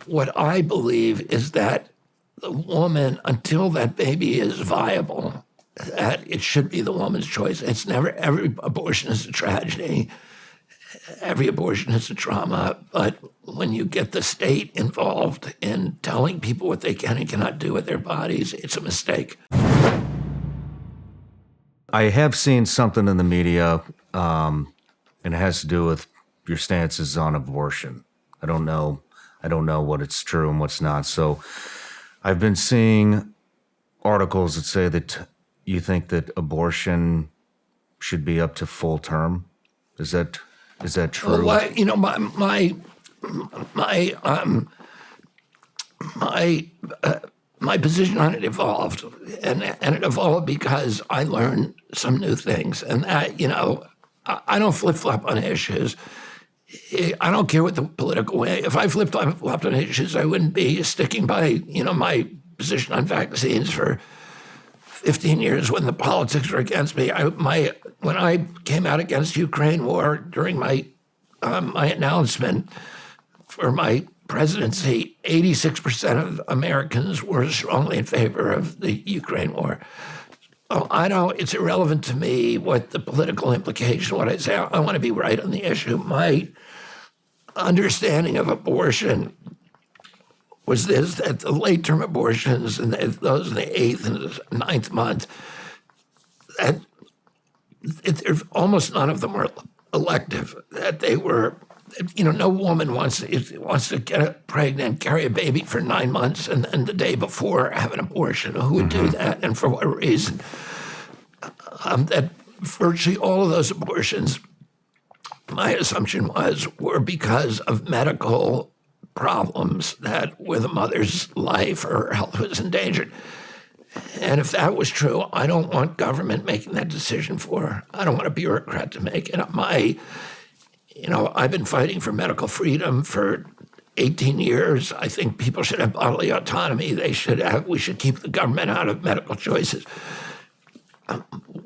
what I believe is that the woman, until that baby is viable, that it should be the woman's choice. It's never, every abortion is a tragedy. Every abortion is a trauma. But when you get the state involved in telling people what they can and cannot do with their bodies, it's a mistake. I have seen something in the media, and it has to do with your stances on abortion. I don't know what it's true and what's not. So I've been seeing articles that say that you think that abortion should be up to full term. Is that true? Well, my position on it evolved, and it evolved because I learned some new things, and that, I don't flip-flop on issues. I don't care what the political way. If I flip-flopped on issues, I wouldn't be sticking by, my position on vaccines for 15 years when the politics were against me. When I came out against Ukraine war during my announcement for my presidency, 86% of Americans were strongly in favor of the Ukraine war. It's irrelevant to me what the political implication, what I say. I want to be right on the issue. My understanding of abortion was this, that the late-term abortions, and those in the 8th and 9th month, almost none of them were elective, that they were, no woman wants to get pregnant, carry a baby for 9 months, and the day before have an abortion. Who would do that, and for what reason? That virtually all of those abortions, my assumption were because of medical problems where the mother's life or health was endangered. And if that was true, I don't want government making that decision for her. I don't want a bureaucrat to make it. I've been fighting for medical freedom for 18 years. I think people should have bodily autonomy. We should keep the government out of medical choices.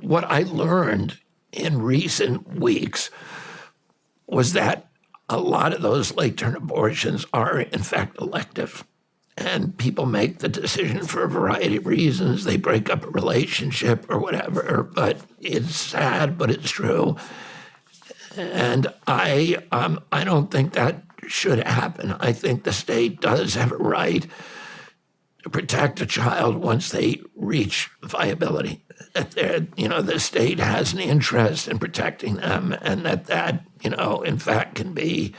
What I learned in recent weeks was that a lot of those late-term abortions are, in fact, elective. And people make the decision for a variety of reasons. They break up a relationship or whatever, but it's sad, but it's true. And I don't think that should happen. I think the state does have a right to protect a child once they reach viability. That the state has an interest in protecting them, and that in fact can be,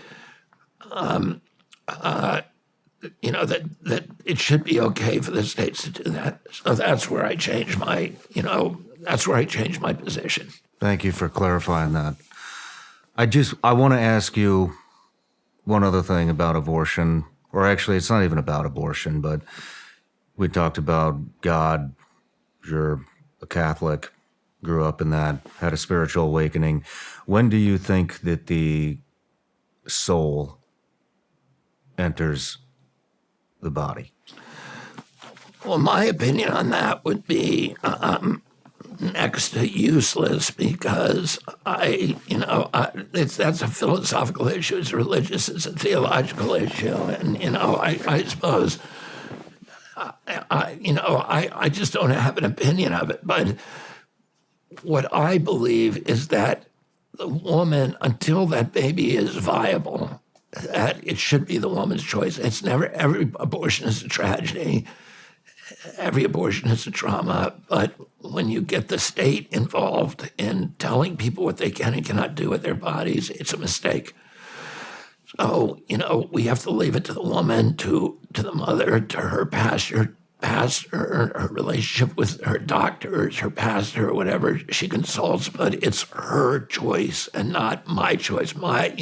that it should be okay for the states to do that. So that's where I changed my position. Thank you for clarifying that. I want to ask you one other thing about abortion, or actually it's not even about abortion, but we talked about God. You're a Catholic, grew up in that, had a spiritual awakening. When do you think that the soul enters the body? Well, my opinion on that would be next to useless, because that's a philosophical issue. It's a religious, it's a theological issue, and I suppose I just don't have an opinion of it. But what I believe is that the woman, until that baby is viable, that it should be the woman's choice. It's never, every abortion is a tragedy. Every abortion is a trauma. But when you get the state involved in telling people what they can and cannot do with their bodies, it's a mistake. So, we have to leave it to the woman, to the mother, to her pastor, her relationship with her doctors, her pastor, or whatever she consults, but it's her choice and not my choice. My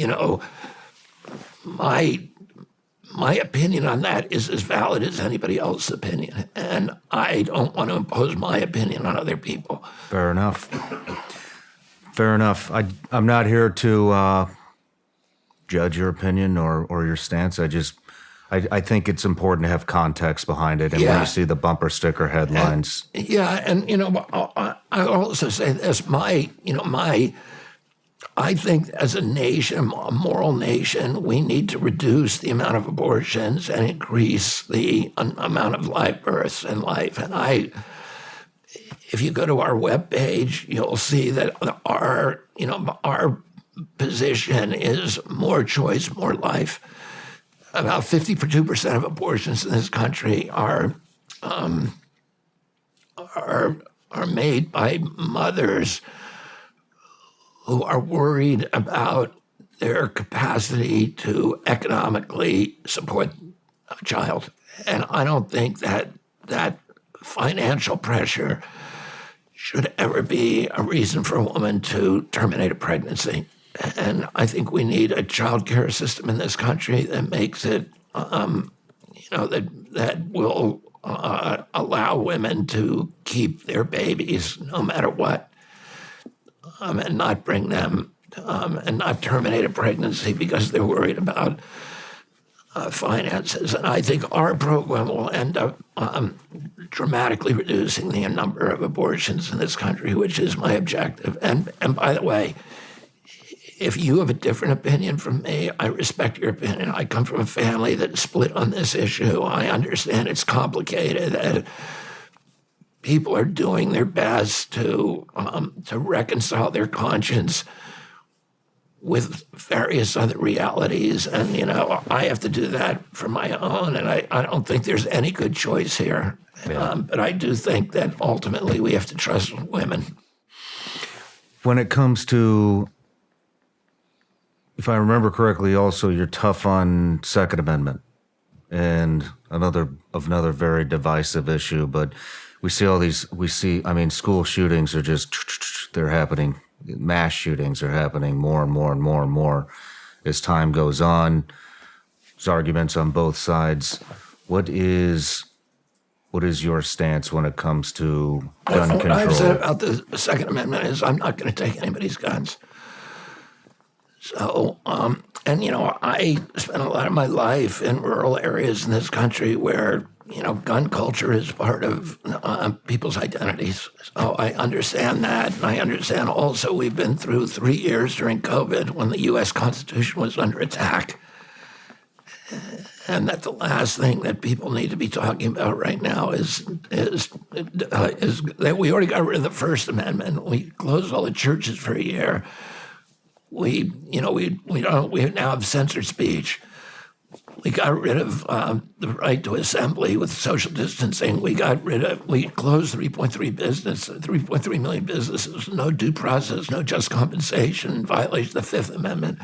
opinion on that is as valid as anybody else's opinion, and I don't want to impose my opinion on other people. Fair enough. I'm not here to judge your opinion or your stance. I think it's important to have context behind it, and when you see the bumper sticker headlines. And I also say this: I think as a nation, a moral nation, we need to reduce the amount of abortions and increase the amount of live births in life. And if you go to our webpage, you'll see that our position is more choice, more life. About 52% of abortions in this country are made by mothers who are worried about their capacity to economically support a child. And I don't think that financial pressure should ever be a reason for a woman to terminate a pregnancy. And I think we need a child care system in this country that makes it, that will allow women to keep their babies no matter what, and not bring them and not terminate a pregnancy because they're worried about finances. And I think our program will end up dramatically reducing the number of abortions in this country, which is my objective. And by the way, if you have a different opinion from me, I respect your opinion. I come from a family that's split on this issue. I understand it's complicated, and people are doing their best to reconcile their conscience with various other realities. And, I have to do that for my own, and I don't think there's any good choice here. Yeah. But I do think that ultimately we have to trust women. When it comes to, if I remember correctly, also you're tough on Second Amendment and another very divisive issue, but we see school shootings are they're happening. Mass shootings are happening more and more and more and more as time goes on. There's arguments on both sides. What is your stance when it comes to gun control? What I've said about the Second Amendment is I'm not going to take anybody's guns. So, I spent a lot of my life in rural areas in this country where, gun culture is part of people's identities. So I understand that. And I understand also we've been through 3 years during COVID when the U.S. Constitution was under attack. And that the last thing that people need to be talking about right now is that we already got rid of the First Amendment. We closed all the churches for a year. We now have censored speech. We got rid of the right to assembly with social distancing. We closed 3.3 million businesses, no due process, no just compensation, in violation of the Fifth Amendment.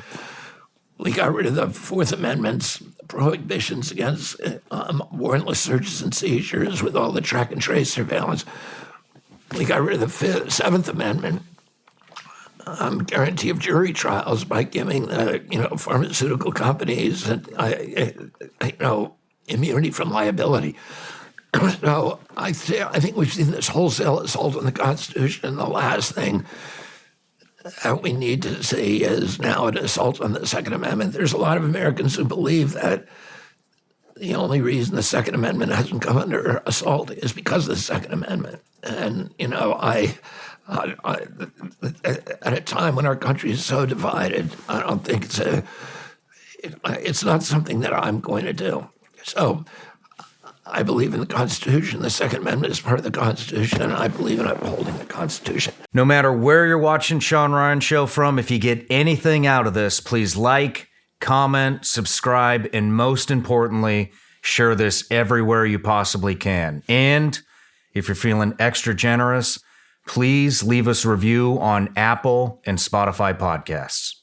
We got rid of the Fourth Amendment's prohibitions against warrantless searches and seizures with all the track and trace surveillance. We got rid of the Seventh Amendment guarantee of jury trials by giving pharmaceutical companies immunity from liability. So I think we've seen this wholesale assault on the Constitution. And the last thing that we need to see is now an assault on the Second Amendment. There's a lot of Americans who believe that the only reason the Second Amendment hasn't come under assault is because of the Second Amendment. And, at a time when our country is so divided, I don't think it's not something that I'm going to do. So I believe in the Constitution. The Second Amendment is part of the Constitution, and I believe in upholding the Constitution. No matter where you're watching Shawn Ryan Show from, if you get anything out of this, please like, comment, subscribe, and most importantly, share this everywhere you possibly can. And if you're feeling extra generous, please leave us a review on Apple and Spotify podcasts.